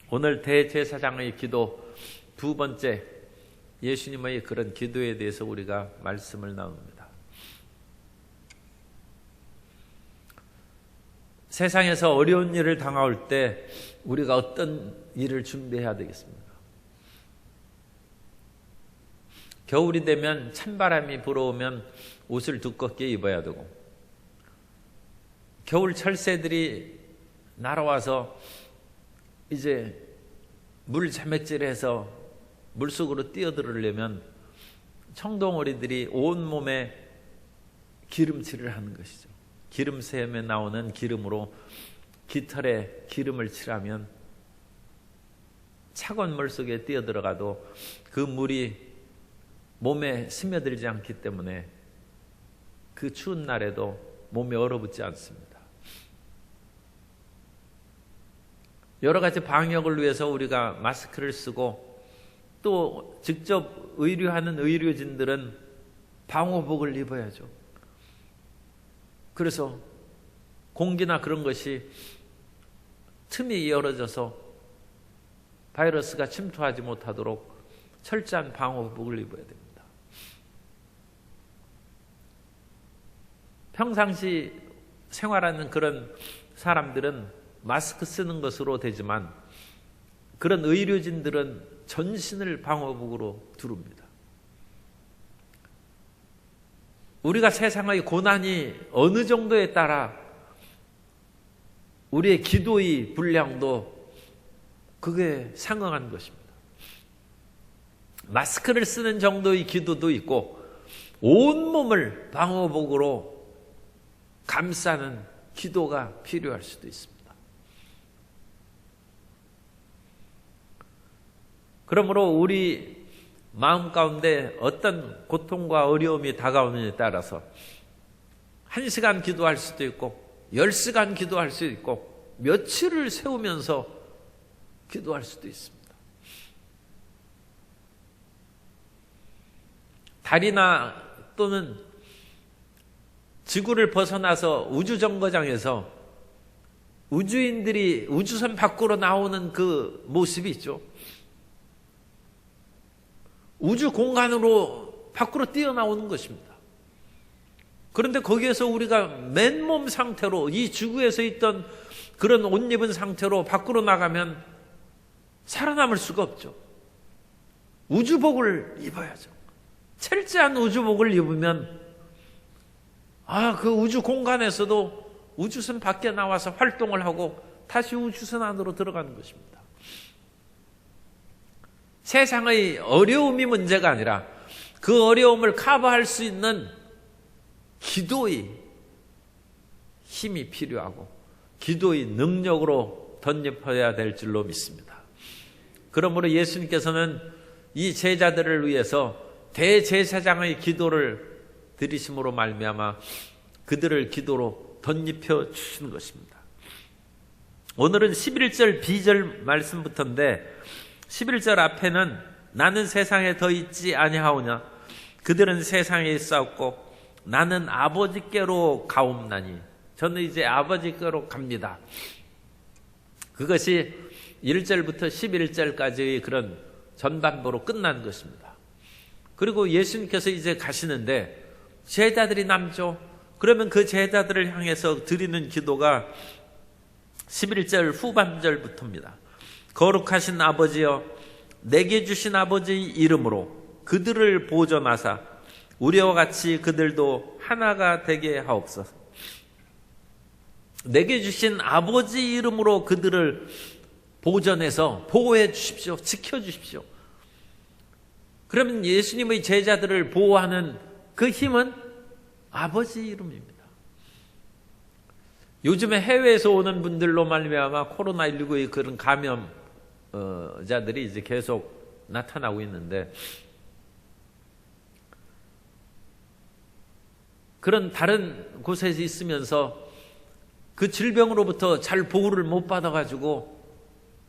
오늘 대제사장의 기도 두 번째, 예수님의 그런 기도에 대해서 우리가 말씀을 나눕니다. 세상에서 어려운 일을 당할 때 우리가 어떤 일을 준비해야 되겠습니까? 겨울이 되면 찬바람이 불어오면 옷을 두껍게 입어야 되고, 겨울 철새들이 날아와서 이제 물 자매질해서 물속으로 뛰어들으려면 청동오리들이 온몸에 기름칠을 하는 것이죠. 기름샘에 나오는 기름으로 깃털에 기름을 칠하면 차가운 물 속에 뛰어들어가도 그 물이 몸에 스며들지 않기 때문에 그 추운 날에도 몸에 얼어붙지 않습니다. 여러 가지 방역을 위해서 우리가 마스크를 쓰고, 또 직접 의료하는 의료진들은 방호복을 입어야죠. 그래서 공기나 그런 것이 틈이 열어져서 바이러스가 침투하지 못하도록 철저한 방호복을 입어야 됩니다. 평상시 생활하는 그런 사람들은 마스크 쓰는 것으로 되지만, 그런 의료진들은 전신을 방호복으로 두릅니다. 우리가 세상의 고난이 어느 정도에 따라 우리의 기도의 분량도 그게 상응한 것입니다. 마스크를 쓰는 정도의 기도도 있고, 온몸을 방호복으로 감싸는 기도가 필요할 수도 있습니다. 그러므로 우리 마음 가운데 어떤 고통과 어려움이 다가오느냐에 따라서 1시간 기도할 수도 있고 10시간 기도할 수도 있고 며칠을 세우면서 기도할 수도 있습니다. 달이나 또는 지구를 벗어나서 우주정거장에서 우주인들이 우주선 밖으로 나오는 그 모습이 있죠. 우주 공간으로 밖으로 뛰어나오는 것입니다. 그런데 거기에서 우리가 맨몸 상태로, 이 지구에서 있던 그런 옷 입은 상태로 밖으로 나가면 살아남을 수가 없죠. 우주복을 입어야죠. 철저한 우주복을 입으면 그 우주 공간에서도 우주선 밖에 나와서 활동을 하고 다시 우주선 안으로 들어가는 것입니다. 세상의 어려움이 문제가 아니라 그 어려움을 커버할 수 있는 기도의 힘이 필요하고 기도의 능력으로 덧입혀야 될 줄로 믿습니다. 그러므로 예수님께서는 이 제자들을 위해서 대제사장의 기도를 드리심으로 말미암아 그들을 기도로 덧입혀 주시는 것입니다. 오늘은 11절 B절 말씀부터인데, 11절 앞에는 나는 세상에 더 있지 아니하오냐, 그들은 세상에 있사옵고 나는 아버지께로 가옵나니, 저는 이제 아버지께로 갑니다. 그것이 1절부터 11절까지의 그런 전반부로 끝난 것입니다. 그리고 예수님께서 이제 가시는데 제자들이 남죠. 그러면 그 제자들을 향해서 드리는 기도가 11절 후반절부터입니다. 거룩하신 아버지여, 내게 주신 아버지의 이름으로 그들을 보존하사 우리와 같이 그들도 하나가 되게 하옵소서. 내게 주신 아버지 이름으로 그들을 보존해서 보호해 주십시오. 지켜 주십시오. 그러면 예수님의 제자들을 보호하는 그 힘은 아버지 이름입니다. 요즘에 해외에서 오는 분들로 말미암아 코로나19의 그런 감염자들이 이제 계속 나타나고 있는데, 그런 다른 곳에 있으면서 그 질병으로부터 잘 보호를 못 받아가지고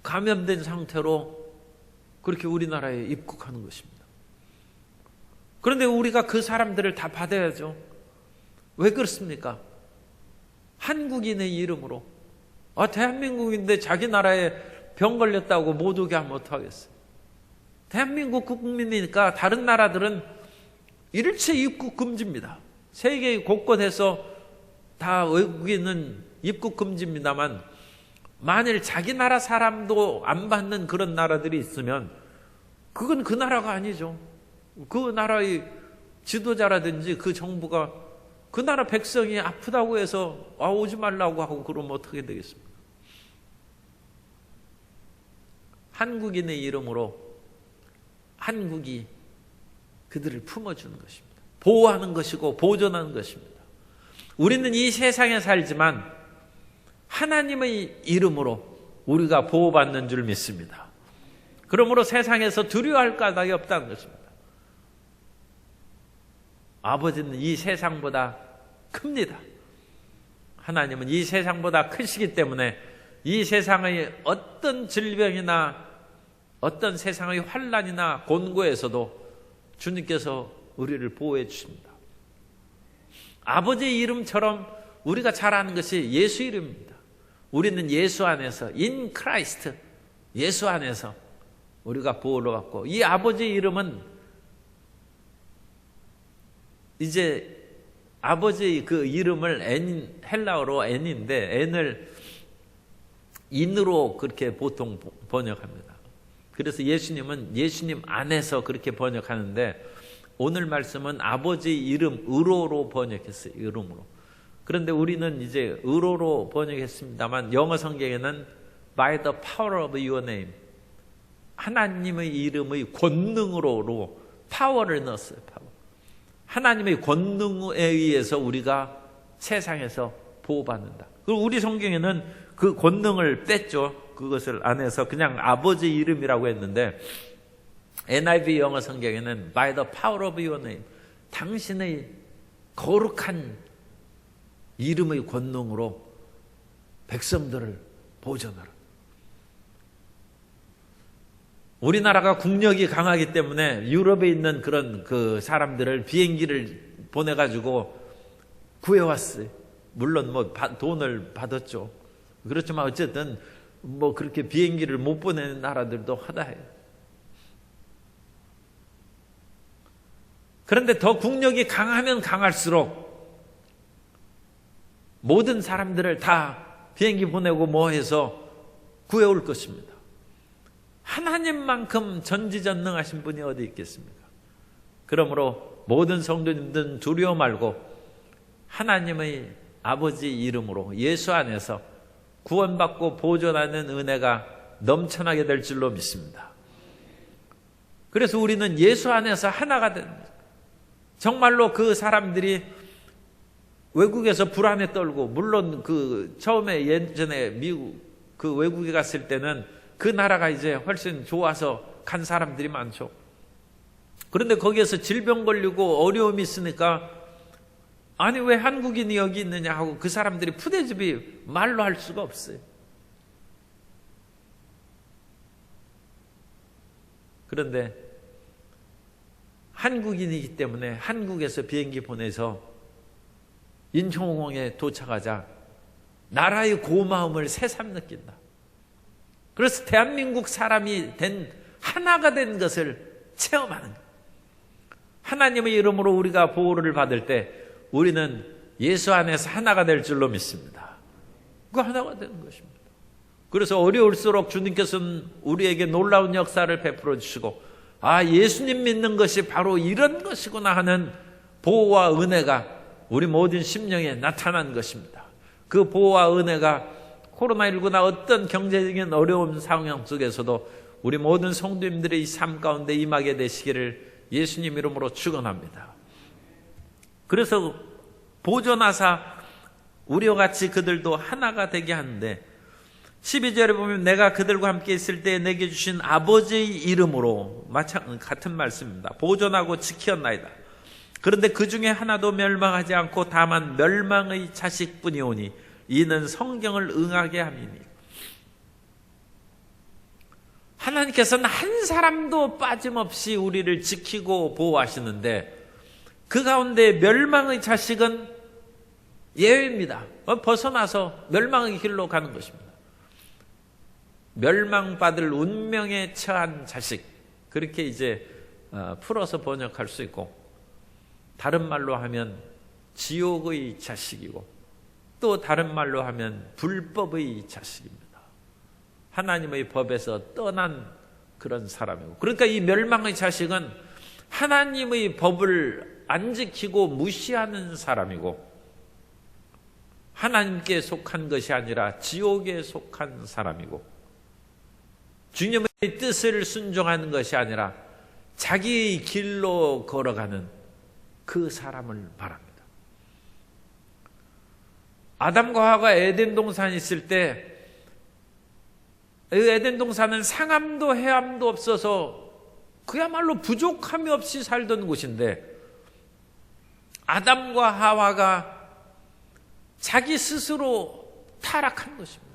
감염된 상태로 그렇게 우리나라에 입국하는 것입니다. 그런데 우리가 그 사람들을 다 받아야죠. 왜 그렇습니까? 한국인의 이름으로, 대한민국인데 자기 나라에 병 걸렸다고 못 오게 하면 어떡하겠어요? 대한민국 국민이니까 다른 나라들은 일체 입국 금지입니다. 세계 곳곳에서 다 외국인은 입국 금지입니다만 만일 자기 나라 사람도 안 받는 그런 나라들이 있으면 그건 그 나라가 아니죠. 그 나라의 지도자라든지 그 정부가 그 나라 백성이 아프다고 해서 오지 말라고 하고 그러면 어떻게 되겠습니까? 한국인의 이름으로 한국이 그들을 품어주는 것입니다. 보호하는 것이고 보존하는 것입니다. 우리는 이 세상에 살지만 하나님의 이름으로 우리가 보호받는 줄 믿습니다. 그러므로 세상에서 두려워할 까닭이 없다는 것입니다. 아버지는 이 세상보다 큽니다. 하나님은 이 세상보다 크시기 때문에 이 세상의 어떤 질병이나 어떤 세상의 환난이나 곤고에서도 주님께서 우리를 보호해 주십니다. 아버지의 이름처럼 우리가 잘 아는 것이 예수 이름입니다. 우리는 예수 안에서 in Christ, 예수 안에서 우리가 보호를 받고, 이 아버지의 이름은 이제 아버지의 그 이름을 N, 헬라어로 N인데 N을 인으로 그렇게 보통 번역합니다. 그래서 예수님은 예수님 안에서 그렇게 번역하는데 오늘 말씀은 아버지의 이름 의로로 번역했어요. 이름으로. 그런데 우리는 이제 의로로 번역했습니다만 영어 성경에는 by the power of your name, 하나님의 이름의 권능으로 파워를 넣었어요. 파워. 하나님의 권능에 의해서 우리가 세상에서 보호받는다. 그리고 우리 성경에는 그 권능을 뺐죠. 그것을 안에서 그냥 아버지 이름이라고 했는데 NIV 영어 성경에는 by the power of your name, 당신의 거룩한 이름의 권능으로 백성들을 보존하라. 우리나라가 국력이 강하기 때문에 유럽에 있는 그런 그 사람들을 비행기를 보내가지고 구해왔어요. 물론 뭐 돈을 받았죠. 그렇지만 어쨌든 뭐 그렇게 비행기를 못 보내는 나라들도 하다해요. 그런데 더 국력이 강하면 강할수록 모든 사람들을 다 비행기 보내고 뭐 해서 구해올 것입니다. 하나님만큼 전지전능하신 분이 어디 있겠습니까? 그러므로 모든 성도님들은 두려워 말고 하나님의 아버지 이름으로 예수 안에서 구원받고 보존하는 은혜가 넘쳐나게 될 줄로 믿습니다. 그래서 우리는 예수 안에서 하나가 된, 정말로 그 사람들이 외국에서 불안에 떨고, 물론 그 처음에 예전에 미국 그 외국에 갔을 때는 그 나라가 이제 훨씬 좋아서 간 사람들이 많죠. 그런데 거기에서 질병 걸리고 어려움이 있으니까 아니 왜 한국인이 여기 있느냐 하고 그 사람들이 푸대접이 말로 할 수가 없어요. 그런데 한국인이기 때문에 한국에서 비행기 보내서 인천공항에 도착하자 나라의 고마움을 새삼 느낀다. 그래서 대한민국 사람이 된, 하나가 된 것을 체험하는 거예요. 하나님의 이름으로 우리가 보호를 받을 때 우리는 예수 안에서 하나가 될 줄로 믿습니다. 그 하나가 되는 것입니다. 그래서 어려울수록 주님께서는 우리에게 놀라운 역사를 베풀어 주시고, 아, 예수님 믿는 것이 바로 이런 것이구나 하는 보호와 은혜가 우리 모든 심령에 나타난 것입니다. 그 보호와 은혜가 코로나19나 어떤 경제적인 어려운 상황 속에서도 우리 모든 성도님들의 이 삶 가운데 임하게 되시기를 예수님 이름으로 축원합니다. 그래서 보존하사 우리와 같이 그들도 하나가 되게 하는데 12절에 보면 내가 그들과 함께 있을 때 내게 주신 아버지의 이름으로 같은 말씀입니다. 보존하고 지켰나이다. 그런데 그 중에 하나도 멸망하지 않고 다만 멸망의 자식뿐이오니 이는 성경을 응하게 함이니. 하나님께서는 한 사람도 빠짐없이 우리를 지키고 보호하시는데 그 가운데 멸망의 자식은 예외입니다. 벗어나서 멸망의 길로 가는 것입니다. 멸망받을 운명에 처한 자식, 그렇게 이제 풀어서 번역할 수 있고, 다른 말로 하면 지옥의 자식이고, 또 다른 말로 하면 불법의 자식입니다. 하나님의 법에서 떠난 그런 사람이고, 그러니까 이 멸망의 자식은 하나님의 법을 안 지키고 무시하는 사람이고, 하나님께 속한 것이 아니라 지옥에 속한 사람이고, 주님의 뜻을 순종하는 것이 아니라 자기의 길로 걸어가는 그 사람을 말합니다. 아담과 하와가 에덴 동산에 있을 때, 에덴 동산은 상함도 해함도 없어서 그야말로 부족함이 없이 살던 곳인데, 아담과 하와가 자기 스스로 타락한 것입니다.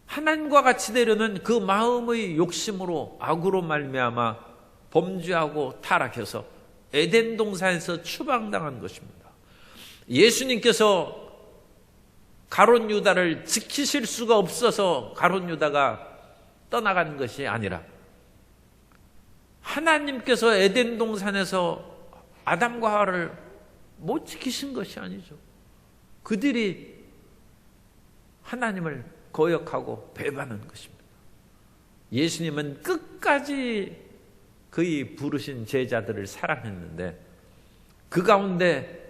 하나님과 같이 되려는 그 마음의 욕심으로, 악으로 말미암아 범죄하고 타락해서 에덴 동산에서 추방당한 것입니다. 예수님께서 가룟 유다를 지키실 수가 없어서 가룟 유다가 떠나간 것이 아니라, 하나님께서 에덴 동산에서 아담과 하와를 못 지키신 것이 아니죠. 그들이 하나님을 거역하고 배반한 것입니다. 예수님은 끝까지 그의 부르신 제자들을 사랑했는데, 그 가운데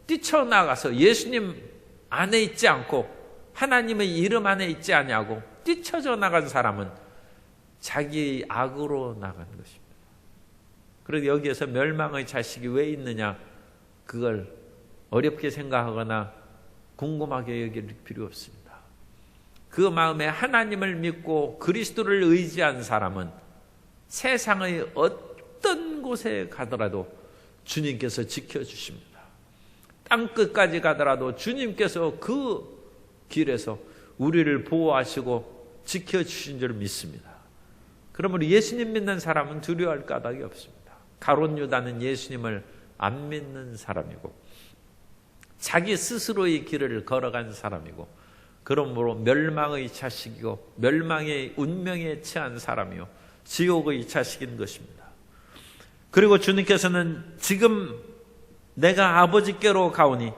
뛰쳐나가서 예수님 안에 있지 않고 하나님의 이름 안에 있지 아니하고 뛰쳐져 나간 사람은 자기 악으로 나간 것입니다. 그래서 여기에서 멸망의 자식이 왜 있느냐, 그걸 어렵게 생각하거나 궁금하게 여길 필요 없습니다. 그 마음에 하나님을 믿고 그리스도를 의지한 사람은 세상의 어떤 곳에 가더라도 주님께서 지켜주십니다. 땅끝까지 가더라도 주님께서 그 길에서 우리를 보호하시고 지켜주신 줄 믿습니다. 그러므로 예수님 믿는 사람은 두려워할 까닭이 없습니다. 가룟 유다는 예수님을 안 믿는 사람이고, 자기 스스로의 길을 걸어간 사람이고, 그러므로 멸망의 자식이고 멸망의 운명에 처한 사람이요 지옥의 자식인 것입니다. 그리고 주님께서는 지금 내가 아버지께로 가오니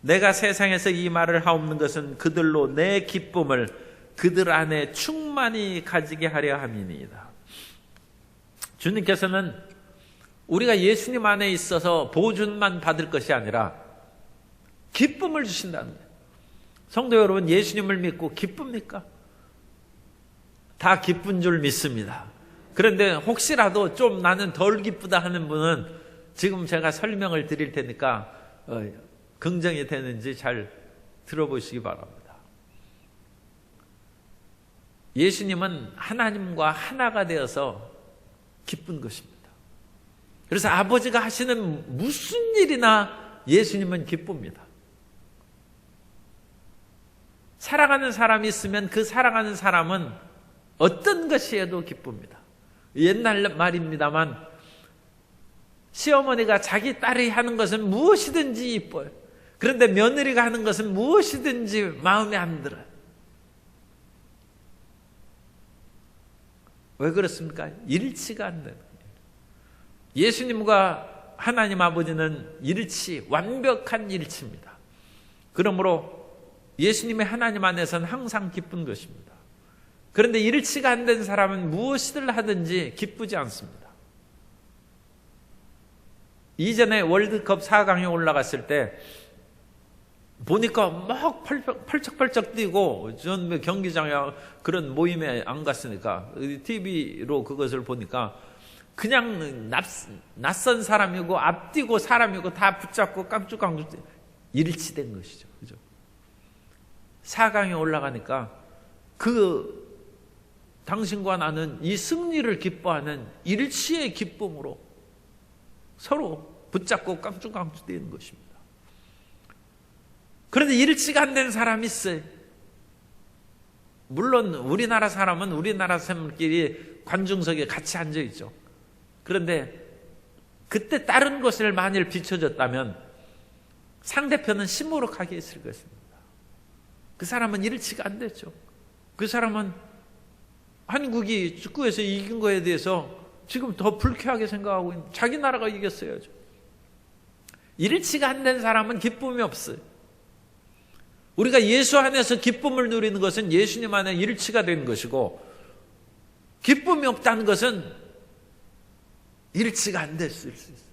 내가 세상에서 이 말을 하옵는 것은 그들로 내 기쁨을 그들 안에 충만히 가지게 하려 함이니이다. 주님께서는 우리가 예수님 안에 있어서 보존만 받을 것이 아니라 기쁨을 주신다는 거예요. 성도 여러분, 예수님을 믿고 기쁩니까? 다 기쁜 줄 믿습니다. 그런데 혹시라도 좀 나는 덜 기쁘다 하는 분은 지금 제가 설명을 드릴 테니까 긍정이 되는지 잘 들어보시기 바랍니다. 예수님은 하나님과 하나가 되어서 기쁜 것입니다. 그래서 아버지가 하시는 무슨 일이나 예수님은 기쁩니다. 사랑하는 사람이 있으면 그 사랑하는 사람은 어떤 것이 해도 기쁩니다. 옛날 말입니다만 시어머니가 자기 딸이 하는 것은 무엇이든지 이뻐요. 그런데 며느리가 하는 것은 무엇이든지 마음에 안 들어요. 왜 그렇습니까? 일치가 안 되는 거예요. 예수님과 하나님 아버지는 일치, 완벽한 일치입니다. 그러므로 예수님의 하나님 안에서는 항상 기쁜 것입니다. 그런데 일치가 안 된 사람은 무엇이든 하든지 기쁘지 않습니다. 이전에 월드컵 4강에 올라갔을 때 보니까 막 펄쩍펄쩍 뛰고, 전 경기장에 그런 모임에 안 갔으니까 TV로 그것을 보니까 그냥 낯선 사람이고 앞뛰고 사람이고 다 붙잡고 깡쭉깡쭉 일치된 것이죠. 그죠? 4강에 올라가니까 그 당신과 나는 이 승리를 기뻐하는 일치의 기쁨으로 서로 붙잡고 깡쭉깡쭉 뛰는 것입니다. 그런데 일치가 안 된 사람이 있어요. 물론 우리나라 사람은 우리나라 사람끼리 관중석에 같이 앉아있죠. 그런데 그때 다른 것을 만일 비춰졌다면 상대편은 시무룩하게 있을 것입니다. 그 사람은 일치가 안 됐죠. 그 사람은 한국이 축구에서 이긴 거에 대해서 지금 더 불쾌하게 생각하고 있는, 자기 나라가 이겼어야죠. 일치가 안 된 사람은 기쁨이 없어요. 우리가 예수 안에서 기쁨을 누리는 것은 예수님 안에 일치가 된 것이고, 기쁨이 없다는 것은 일치가 안 됐을 수 있어요.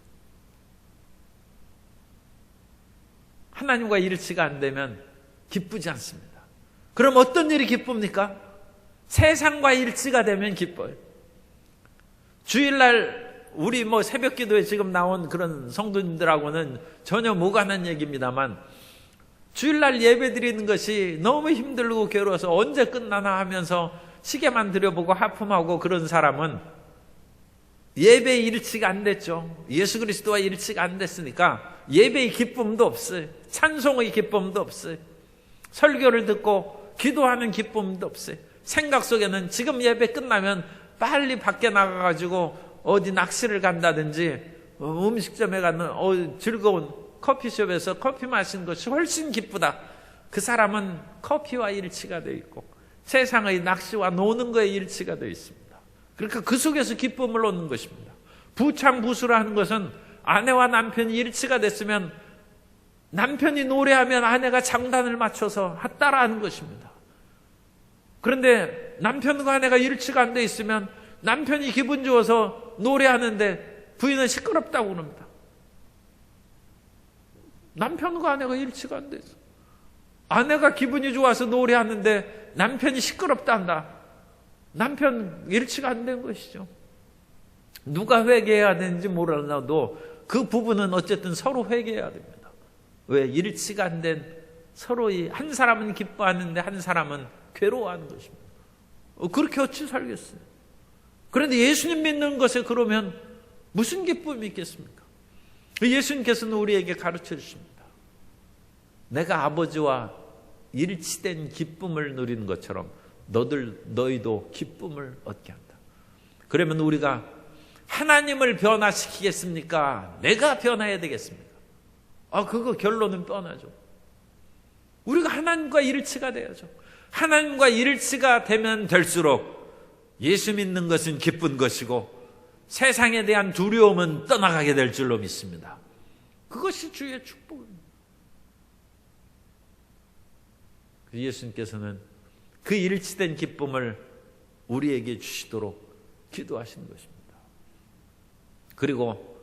하나님과 일치가 안 되면 기쁘지 않습니다. 그럼 어떤 일이 기쁩니까? 세상과 일치가 되면 기뻐요. 주일날 우리 새벽 기도에 지금 나온 그런 성도님들하고는 전혀 무관한 얘기입니다만, 주일날 예배 드리는 것이 너무 힘들고 괴로워서 언제 끝나나 하면서 시계만 들여보고 하품하고 그런 사람은 예배의 일치가 안 됐죠. 예수 그리스도와 일치가 안 됐으니까 예배의 기쁨도 없어요. 찬송의 기쁨도 없어요. 설교를 듣고 기도하는 기쁨도 없어요. 생각 속에는 지금 예배 끝나면 빨리 밖에 나가가지고 어디 낚시를 간다든지 음식점에 가는 즐거운 커피숍에서 커피 마시는 것이 훨씬 기쁘다. 그 사람은 커피와 일치가 되어 있고 세상의 낚시와 노는 거에 일치가 되어 있습니다. 그러니까 그 속에서 기쁨을 얻는 것입니다. 부창부수라 하는 것은 아내와 남편이 일치가 됐으면, 남편이 노래하면 아내가 장단을 맞춰서 따라하는 것입니다. 그런데 남편과 아내가 일치가 안 돼 있으면 남편이 기분 좋아서 노래하는데 부인은 시끄럽다고 그럽니다. 남편과 아내가 일치가 안 돼 있어. 아내가 기분이 좋아서 노래하는데 남편이 시끄럽다 한다. 남편 일치가 안 된 것이죠. 누가 회개해야 되는지 몰라도 그 부분은 어쨌든 서로 회개해야 됩니다. 왜? 일치가 안 된 서로의, 한 사람은 기뻐하는데 한 사람은 괴로워하는 것입니다. 그렇게 어찌 살겠어요? 그런데 예수님 믿는 것에 그러면 무슨 기쁨이 있겠습니까? 예수님께서는 우리에게 가르쳐 주십니다. 내가 아버지와 일치된 기쁨을 누리는 것처럼 너희도 기쁨을 얻게 한다. 그러면 우리가 하나님을 변화시키겠습니까? 내가 변화해야 되겠습니까? 그거 결론은 뻔하죠. 우리가 하나님과 일치가 돼야죠. 하나님과 일치가 되면 될수록 예수 믿는 것은 기쁜 것이고 세상에 대한 두려움은 떠나가게 될 줄로 믿습니다. 그것이 주의 축복입니다. 예수님께서는 그 일치된 기쁨을 우리에게 주시도록 기도하시는 것입니다. 그리고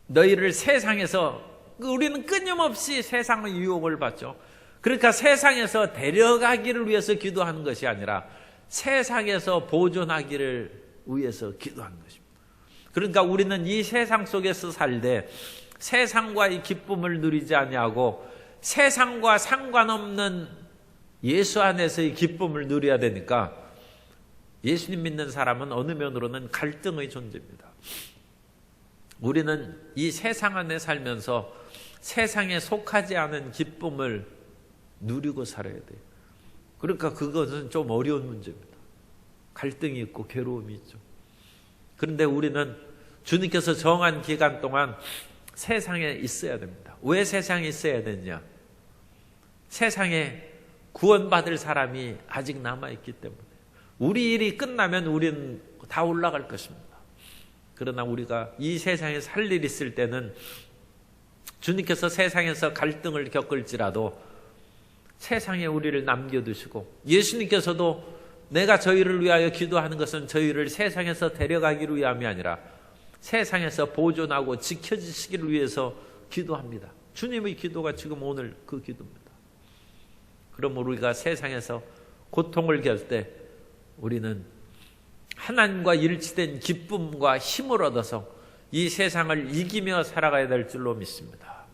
너희를 세상에서, 우리는 끊임없이 세상의 유혹을 받죠. 그러니까 세상에서 데려가기를 위해서 기도하는 것이 아니라 세상에서 보존하기를 위해서 기도하는 것입니다. 그러니까 우리는 이 세상 속에서 살되 세상과의 기쁨을 누리지 아니하고 세상과 상관없는 예수 안에서의 기쁨을 누려야 되니까 예수님 믿는 사람은 어느 면으로는 갈등의 존재입니다. 우리는 이 세상 안에 살면서 세상에 속하지 않은 기쁨을 누리고 살아야 돼요. 그러니까 그것은 좀 어려운 문제입니다. 갈등이 있고 괴로움이 있죠. 그런데 우리는 주님께서 정한 기간 동안 세상에 있어야 됩니다. 왜 세상에 있어야 되느냐? 세상에 구원받을 사람이 아직 남아있기 때문에. 우리 일이 끝나면 우리는 다 올라갈 것입니다. 그러나 우리가 이 세상에 살 일이 있을 때는 주님께서 세상에서 갈등을 겪을지라도 세상에 우리를 남겨두시고, 예수님께서도 내가 저희를 위하여 기도하는 것은 저희를 세상에서 데려가기를 위함이 아니라 세상에서 보존하고 지켜주시기를 위해서 기도합니다. 주님의 기도가 지금 오늘 그 기도입니다. 그럼 우리가 세상에서 고통을 겪을 때 우리는 하나님과 일치된 기쁨과 힘을 얻어서 이 세상을 이기며 살아가야 될 줄로 믿습니다.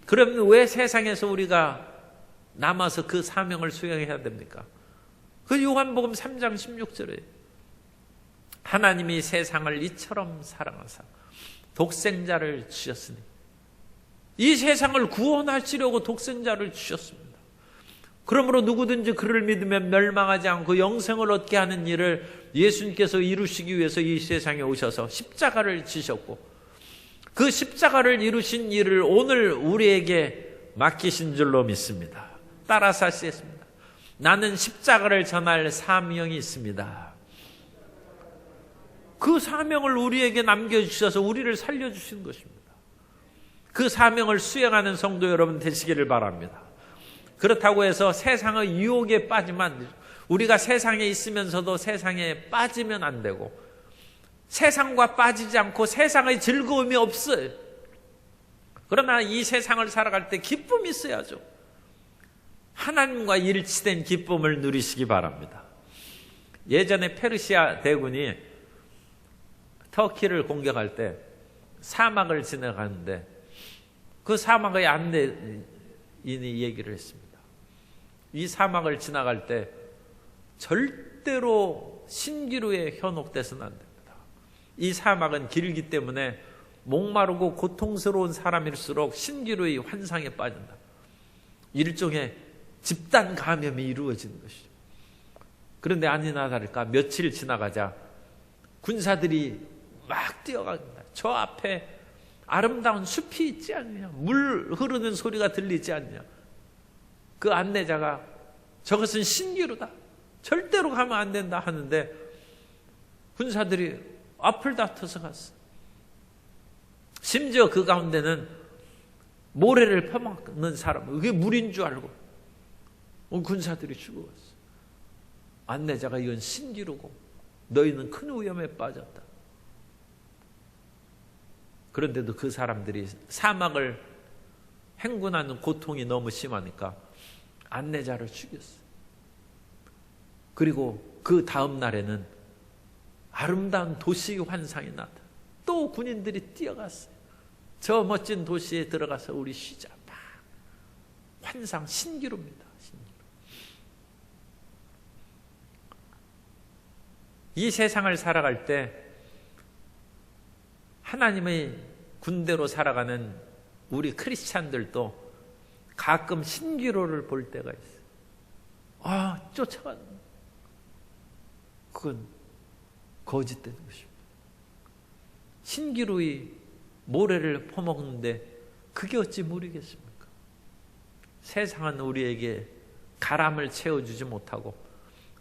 그러면 왜 세상에서 우리가 남아서 그 사명을 수행해야 됩니까? 그 요한복음 3장 16절에 하나님이 세상을 이처럼 사랑하사 독생자를 주셨으니, 이 세상을 구원하시려고 독생자를 주셨습니다. 그러므로 누구든지 그를 믿으면 멸망하지 않고 영생을 얻게 하는 일을 예수님께서 이루시기 위해서 이 세상에 오셔서 십자가를 지셨고, 그 십자가를 이루신 일을 오늘 우리에게 맡기신 줄로 믿습니다. 따라서 하시겠습니다. 나는 십자가를 전할 사명이 있습니다. 그 사명을 우리에게 남겨주셔서 우리를 살려주신 것입니다. 그 사명을 수행하는 성도 여러분 되시기를 바랍니다. 그렇다고 해서 세상의 유혹에 빠지면 안 되죠. 우리가 세상에 있으면서도 세상에 빠지면 안 되고, 세상과 빠지지 않고 세상의 즐거움이 없어요. 그러나 이 세상을 살아갈 때 기쁨이 있어야죠. 하나님과 일치된 기쁨을 누리시기 바랍니다. 예전에 페르시아 대군이 터키를 공격할 때 사막을 지나가는데 그 사막의 안내인이 얘기를 했습니다. 이 사막을 지나갈 때 절대로 신기루에 현혹돼서는 안 됩니다. 이 사막은 길기 때문에 목마르고 고통스러운 사람일수록 신기루의 환상에 빠진다. 일종의 집단 감염이 이루어지는 것이죠. 그런데 아니나 다를까 며칠 지나가자 군사들이 막 뛰어갑니다. 저 앞에 아름다운 숲이 있지 않느냐, 물 흐르는 소리가 들리지 않느냐. 그 안내자가 저것은 신기루다, 절대로 가면 안 된다 하는데 군사들이 앞을 다퉈서 갔어. 심지어 그 가운데는 모래를 퍼먹는 사람, 그게 물인 줄 알고 군사들이 죽어갔어. 안내자가 이건 신기루고 너희는 큰 위험에 빠졌다. 그런데도 그 사람들이 사막을 행군하는 고통이 너무 심하니까 안내자를 죽였어요. 그리고 그 다음 날에는 아름다운 도시 환상이 나타나. 또 군인들이 뛰어갔어요. 저 멋진 도시에 들어가서 우리 쉬자. 막 환상, 신기루입니다. 신기루. 이 세상을 살아갈 때 하나님의 군대로 살아가는 우리 크리스찬들도 가끔 신기루를 볼 때가 있어요. 아, 쫓아가는. 그건 거짓된 것입니다. 신기루의 모래를 퍼먹는데 그게 어찌 무리겠습니까? 세상은 우리에게 가람을 채워주지 못하고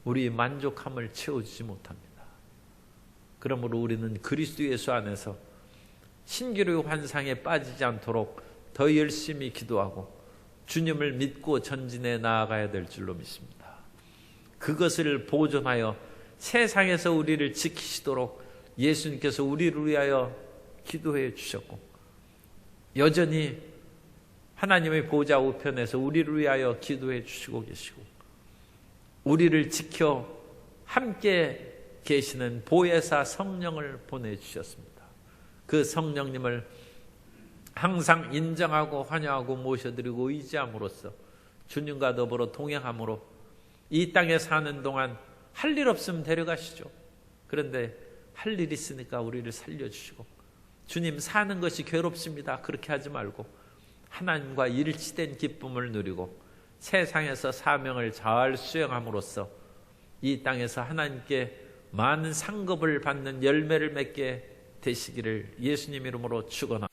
우리의 만족함을 채워주지 못합니다. 그러므로 우리는 그리스도 예수 안에서 신기루의 환상에 빠지지 않도록 더 열심히 기도하고 주님을 믿고 전진해 나아가야 될 줄로 믿습니다. 그것을 보존하여 세상에서 우리를 지키시도록 예수님께서 우리를 위하여 기도해 주셨고, 여전히 하나님의 보좌 우편에서 우리를 위하여 기도해 주시고 계시고, 우리를 지켜 함께 계시는 보혜사 성령을 보내주셨습니다. 그 성령님을 항상 인정하고 환영하고 모셔드리고 의지함으로써 주님과 더불어 동행함으로 이 땅에 사는 동안 할 일 없으면 데려가시죠. 그런데 할 일 있으니까 우리를 살려주시고, 주님 사는 것이 괴롭습니다, 그렇게 하지 말고 하나님과 일치된 기쁨을 누리고 세상에서 사명을 잘 수행함으로써 이 땅에서 하나님께 많은 상급을 받는 열매를 맺게 되시기를 예수님 이름으로 축원합니다.